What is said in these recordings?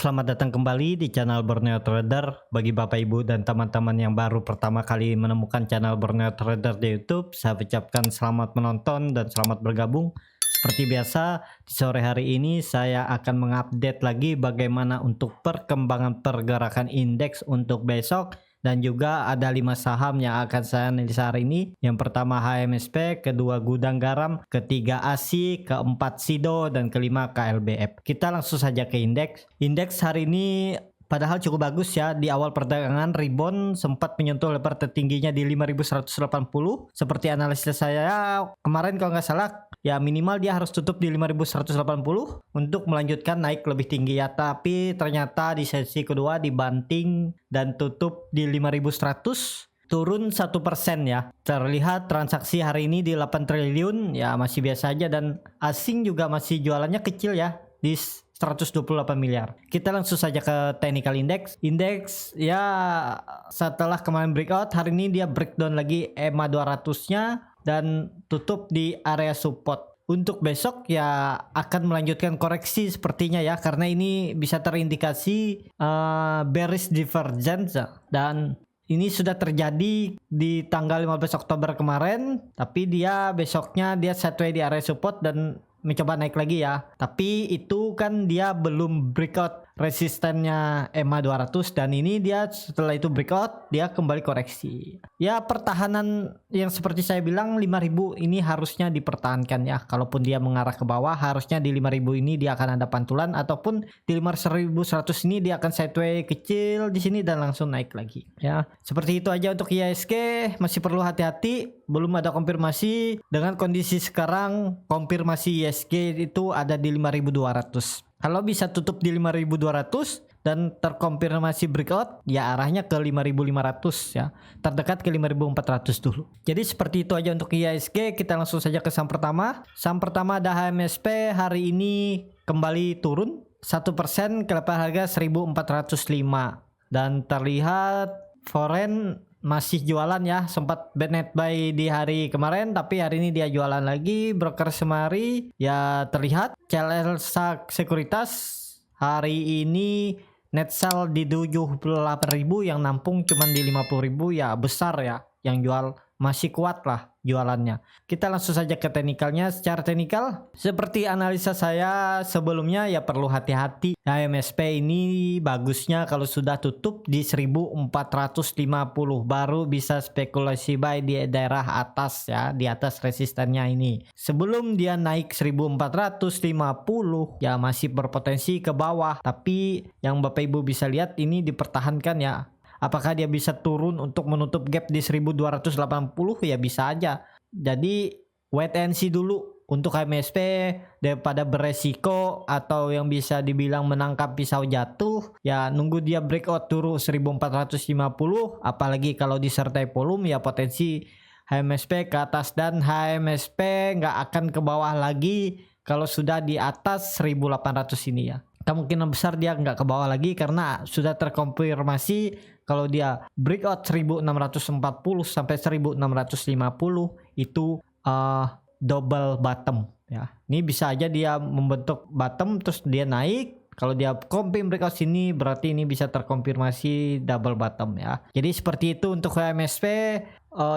Selamat datang kembali di channel Borneo Trader. Bagi Bapak Ibu dan teman-teman yang baru pertama kali menemukan channel Borneo Trader di YouTube, saya ucapkan selamat menonton dan selamat bergabung. Seperti biasa, di sore hari ini saya akan mengupdate lagi bagaimana untuk perkembangan pergerakan indeks untuk besok. Dan juga ada 5 saham yang akan saya analisa hari ini. Yang pertama HMSP, kedua Gudang Garam, ketiga ASI, keempat SIDO, dan kelima KLBF. Kita langsung saja ke indeks. Indeks hari ini padahal cukup bagus ya. Di awal perdagangan rebound sempat menyentuh level tertingginya di 5180. Seperti analisis saya kemarin kalau nggak salah, ya minimal dia harus tutup di 5180 untuk melanjutkan naik lebih tinggi ya. Tapi ternyata di sesi kedua dibanting dan tutup di 5100, turun 1% ya. Terlihat transaksi hari ini di 8 triliun ya, masih biasa aja, dan asing juga masih jualannya kecil ya di 128 miliar. Kita langsung saja ke technical index. Indeks ya setelah kemarin breakout, hari ini dia breakdown lagi EMA 200-nya dan tutup di area support. Untuk besok ya akan melanjutkan koreksi sepertinya ya, karena ini bisa terindikasi bearish divergence dan ini sudah terjadi di tanggal 15 Oktober kemarin, tapi dia besoknya dia sideways di area support dan mencoba naik lagi ya. Tapi itu kan dia belum breakout resistennya EMA 200, dan ini dia setelah itu breakout dia kembali koreksi. Ya pertahanan yang seperti saya bilang 5000 ini harusnya dipertahankan ya. Kalaupun dia mengarah ke bawah, harusnya di 5000 ini dia akan ada pantulan, ataupun di 5100 ini dia akan sideways kecil di sini dan langsung naik lagi ya. Seperti itu aja untuk IHSG, masih perlu hati-hati, belum ada konfirmasi. Dengan kondisi sekarang konfirmasi IHSG itu ada di 5200. Kalau bisa tutup di 5200 dan terkonfirmasi breakout, ya arahnya ke 5500 ya. Terdekat ke 5400 dulu. Jadi seperti itu aja untuk IHSG. Kita langsung saja ke saham pertama. Saham pertama ada HMSP, hari ini kembali turun 1% ke level harga 1405. Dan terlihat foreign masih jualan ya, sempat net buy di hari kemarin tapi hari ini dia jualan lagi. Broker Semari ya terlihat CLSA Sekuritas hari ini net sell di 78.000, yang nampung cuman di 50.000 ya, besar ya yang jual, masih kuat lah jualannya. Kita langsung saja ke teknikalnya. Secara teknikal seperti analisa saya sebelumnya ya perlu hati-hati. HMSP ini bagusnya kalau sudah tutup di 1450 baru bisa spekulasi buy di daerah atas ya, di atas resistennya ini. Sebelum dia naik 1450 ya masih berpotensi ke bawah, tapi yang Bapak Ibu bisa lihat ini dipertahankan ya. Apakah dia bisa turun untuk menutup gap di 1280? Ya bisa aja. Jadi wait and see dulu untuk HMSP daripada beresiko atau yang bisa dibilang menangkap pisau jatuh. Ya nunggu dia breakout turun 1450, apalagi kalau disertai volume ya potensi HMSP ke atas, dan HMSP nggak akan ke bawah lagi kalau sudah di atas 1800 ini ya. Kemungkinan besar dia nggak ke bawah lagi karena sudah terkonfirmasi kalau dia breakout 1640 sampai 1650 itu double bottom ya. Ini bisa aja dia membentuk bottom terus dia naik. Kalau dia confirm breakout sini berarti ini bisa terkonfirmasi double bottom ya. Jadi seperti itu untuk HMSP.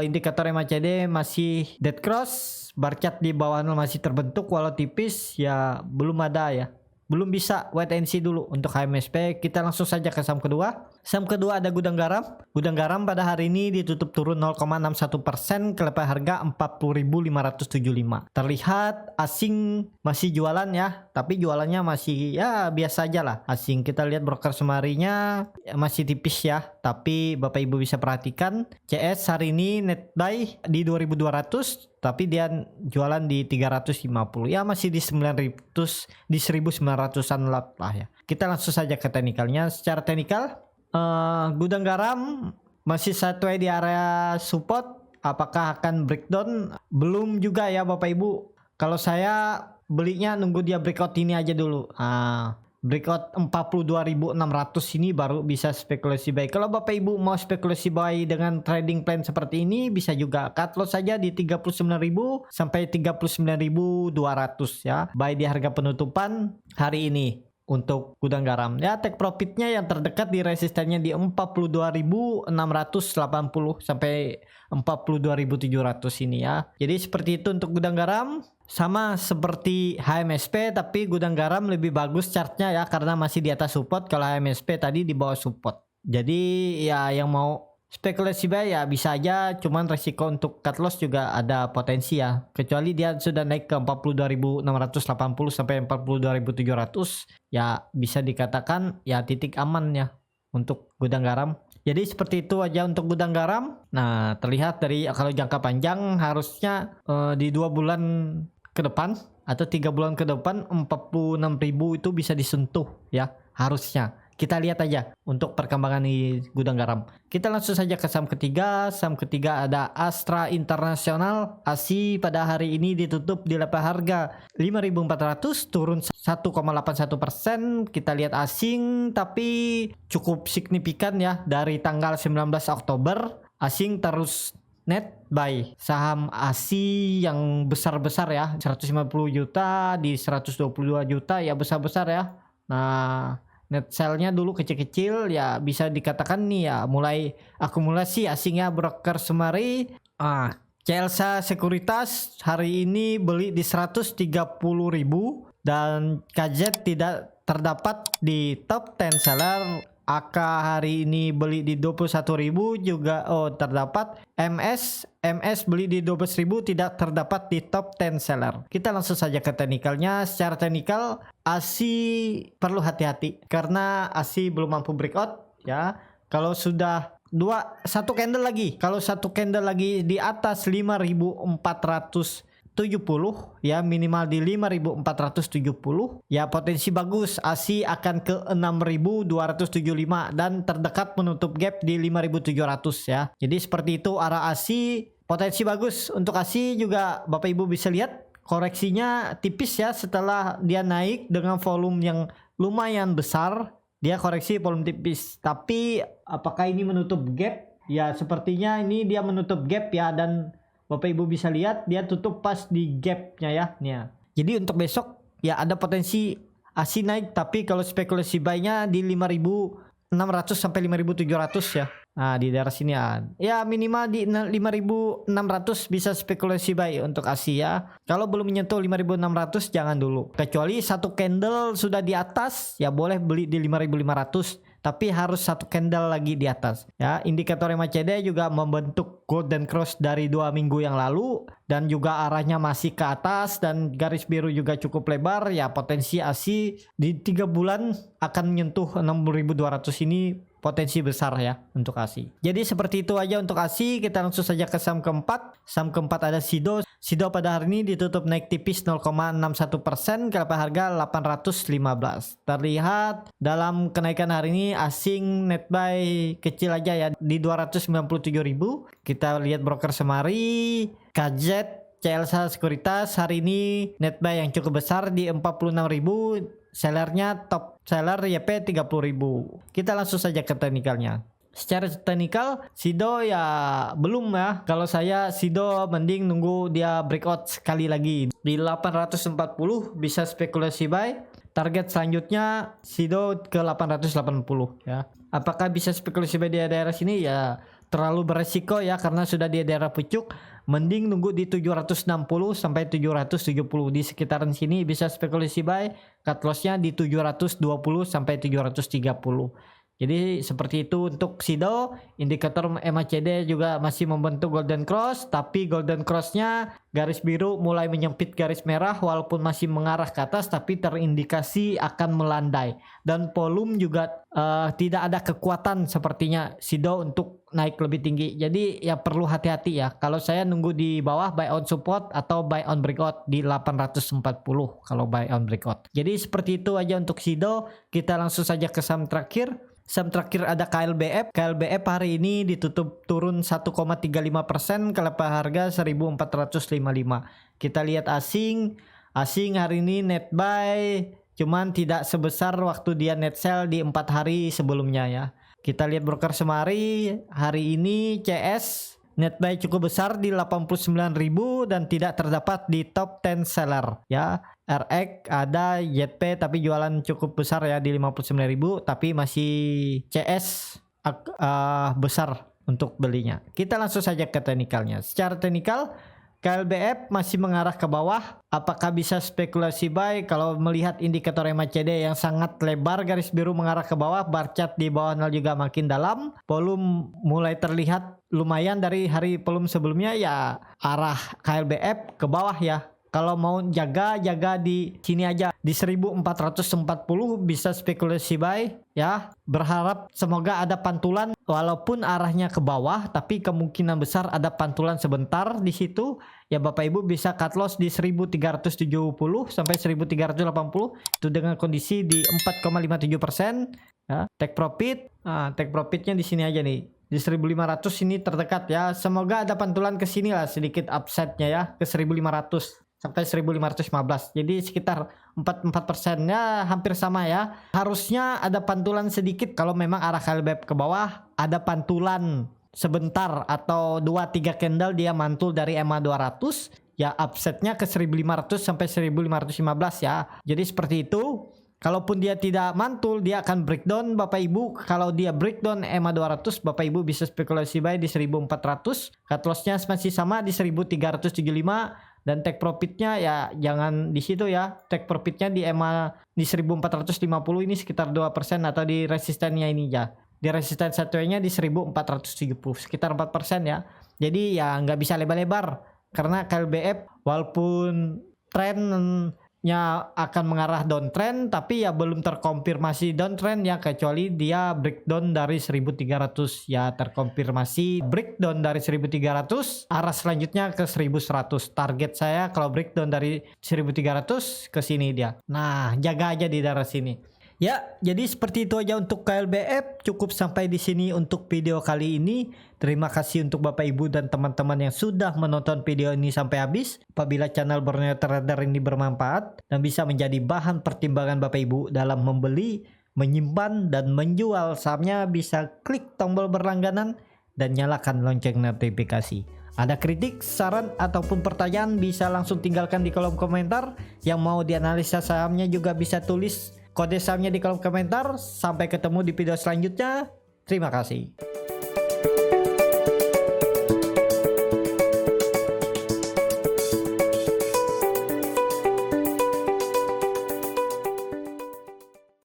Indikator MACD masih dead cross, bar chart di bawah masih terbentuk walau tipis ya, belum ada ya. Belum bisa, wait and see dulu untuk HMSP. Kita langsung saja ke saham kedua. Saham kedua ada Gudang Garam. Gudang Garam pada hari ini ditutup turun 0,61% ke level harga 40.575. Terlihat asing masih jualan ya, tapi jualannya masih ya biasa aja lah. Asing kita lihat broker Semarinya ya, masih tipis ya, tapi Bapak Ibu bisa perhatikan CS hari ini net buy di 2200, tapi dia jualan di 350 ya, masih di 900, di 1900-an lah ya. Kita langsung saja ke teknikalnya. Secara teknikal Gudang Garam masih sideways di area support. Apakah akan breakdown? Belum juga ya Bapak Ibu. Kalau saya belinya nunggu dia breakout ini aja dulu. Breakout 42.600 ini baru bisa spekulasi buy. Kalau Bapak Ibu mau spekulasi buy dengan trading plan seperti ini, bisa juga cut loss saja di 39.000 sampai 39.200 ya. Buy di harga penutupan hari ini. untuk gudang garam. Ya, take profitnya yang terdekat di resistennya di 42.680 sampai 42.700 ini ya. Jadi seperti itu untuk gudang garam. Sama seperti HMSP, tapi gudang garam lebih bagus chartnya ya, karena masih di atas support. Kalau HMSP tadi di bawah support. Jadi ya yang mau spekulasi buy ya bisa aja, cuman resiko untuk cut loss juga ada potensi ya. Kecuali dia sudah naik ke 42.680 sampai 42.700, ya bisa dikatakan ya titik aman ya untuk gudang garam. Jadi seperti itu aja untuk gudang garam. Nah, terlihat dari kalau jangka panjang harusnya di 2 bulan ke depan atau 3 bulan ke depan 46.000 itu bisa disentuh ya, harusnya. Kita lihat aja untuk perkembangan di gudang garam. Kita langsung saja ke saham ketiga. Saham ketiga ada Astra International. ASI pada hari ini ditutup di level harga 5.400, turun 1,81%. Kita lihat asing tapi cukup signifikan ya, dari tanggal 19 Oktober asing terus net buy saham ASI yang besar-besar ya, 150 juta di 122 juta ya, besar-besar ya. Nah, net sell-nya dulu kecil-kecil ya, bisa dikatakan nih ya mulai akumulasi asingnya. Broker Semari Celsa Sekuritas hari ini beli di 130.000 dan KZ tidak terdapat di top 10 seller. AK hari ini beli di 21.000 juga terdapat. MS beli di 12.000 tidak terdapat di top 10 seller. Kita langsung saja ke teknikalnya. Secara teknikal ASI perlu hati-hati karena ASI belum mampu breakout ya. Kalau sudah satu candle lagi, kalau satu candle lagi di atas 5.470 ya, minimal di 5.470 ya, potensi bagus ASI akan ke 6.275 dan terdekat menutup gap di 5.700 ya. Jadi seperti itu arah ASI, potensi bagus untuk ASI juga. Bapak Ibu bisa lihat koreksinya tipis ya, setelah dia naik dengan volume yang lumayan besar, dia koreksi volume tipis. Tapi apakah ini menutup gap? Ya sepertinya ini dia menutup gap ya, dan Bapak Ibu bisa lihat dia tutup pas di gapnya ya. Nih. Jadi untuk besok ya ada potensi ASI naik, tapi kalau spekulasi buy-nya di 5.600 sampai 5.700 ya. Nah, di daerah sini ya minimal di 5.600 bisa spekulasi buy untuk ASI ya. Kalau belum menyentuh 5.600 jangan dulu. Kecuali satu candle sudah di atas ya boleh beli di 5.500. Tapi harus satu candle lagi di atas ya. Indikator MACD juga membentuk golden cross dari 2 minggu yang lalu dan juga arahnya masih ke atas dan garis biru juga cukup lebar ya. Potensi ASI di 3 bulan akan menyentuh 6.200 ini, potensi besar ya untuk ASI. Jadi seperti itu aja untuk ASI. Kita langsung saja ke saham keempat. Saham keempat ada Sido. Sido pada hari ini ditutup naik tipis 0,61% ke harga 815. Terlihat dalam kenaikan hari ini asing net buy kecil aja ya di 297.000. Kita lihat broker Semari, KZ, Celsa Sekuritas hari ini net buy yang cukup besar di 46.000. Sellernya top seller YP 30.000. Kita langsung saja ke teknikalnya. Secara teknikal Sido ya belum ya. Kalau saya Sido mending nunggu dia breakout sekali lagi di 840 bisa spekulasi buy. Target selanjutnya Sido ke 880 ya. Apakah bisa spekulasi buy di daerah sini? Ya terlalu beresiko ya karena sudah di daerah pucuk. Mending nunggu di 760 sampai 770 di sekitaran sini bisa spekulasi buy. Cut loss-nya di 720 sampai 730. Jadi seperti itu untuk Sido. Indikator MACD juga masih membentuk golden cross, tapi golden cross-nya garis biru mulai menyempit garis merah walaupun masih mengarah ke atas, tapi terindikasi akan melandai dan volume juga tidak ada kekuatan sepertinya Sido untuk naik lebih tinggi. Jadi ya perlu hati-hati ya. Kalau saya nunggu di bawah buy on support atau buy on breakout di 840 kalau buy on breakout. Jadi seperti itu aja untuk Sido. Kita langsung saja ke saham terakhir. Saham terakhir ada KLBF. KLBF hari ini ditutup turun 1,35% ke level harga 1.455. Kita lihat asing hari ini net buy cuman tidak sebesar waktu dia net sell di 4 hari sebelumnya ya. Kita lihat broker Semari hari ini CS Net buy cukup besar di 89.000 dan tidak terdapat di top 10 seller ya. RX ada, YP tapi jualan cukup besar ya di 59.000, tapi masih CS besar untuk belinya. Kita langsung saja ke teknikalnya. Secara teknikal KLBF masih mengarah ke bawah. Apakah bisa spekulasi buy? Kalau melihat indikator MACD yang sangat lebar, garis biru mengarah ke bawah, bar chart di bawah 0 juga makin dalam, volume mulai terlihat lumayan dari hari volume sebelumnya ya, arah KLBF ke bawah ya. Kalau mau jaga di sini aja di 1440 bisa spekulasi buy ya. Berharap semoga ada pantulan walaupun arahnya ke bawah, tapi kemungkinan besar ada pantulan sebentar di situ. Ya Bapak Ibu bisa cut loss di 1370 sampai 1380 itu dengan kondisi di 4,57% ya. Take profit. Take profitnya di sini aja nih. Di 1500 ini terdekat ya. Semoga ada pantulan ke sini lah sedikit upside-nya ya ke 1500 sampai 1515. Jadi sekitar 44% ya, hampir sama ya. Harusnya ada pantulan sedikit kalau memang arah KLBF ke bawah, ada pantulan sebentar atau 2-3 candle dia mantul dari EMA 200 ya, upsetnya ke 1500 sampai 1515 ya. Jadi seperti itu. Kalaupun dia tidak mantul, dia akan breakdown Bapak Ibu. Kalau dia breakdown EMA 200, Bapak Ibu bisa spekulasi buy di 1400. Cut loss-nya masih sama di 1375 dan take profitnya ya jangan di situ ya. Take profitnya di EMA di 1450 ini sekitar 2% atau di resistennya ini ya. Di resisten satunya di 1470 sekitar 4% ya. Jadi ya nggak bisa lebar-lebar karena KLBF walaupun trennya akan mengarah downtrend, tapi ya belum terkonfirmasi downtrend ya, kecuali dia breakdown dari 1300 ya, terkonfirmasi breakdown dari 1300 arah selanjutnya ke 1100. Target saya kalau breakdown dari 1300 ke sini dia. Nah, jaga aja di daerah sini. Ya, jadi seperti itu aja untuk KLBF. Cukup sampai di sini untuk video kali ini. Terima kasih untuk Bapak Ibu dan teman-teman yang sudah menonton video ini sampai habis. Apabila channel Borneo Trader ini bermanfaat dan bisa menjadi bahan pertimbangan Bapak Ibu dalam membeli, menyimpan, dan menjual sahamnya, bisa klik tombol berlangganan dan nyalakan lonceng notifikasi. Ada kritik, saran, ataupun pertanyaan bisa langsung tinggalkan di kolom komentar. Yang mau dianalisa sahamnya juga bisa tulis kode sahamnya di kolom komentar. Sampai ketemu di video selanjutnya. Terima kasih.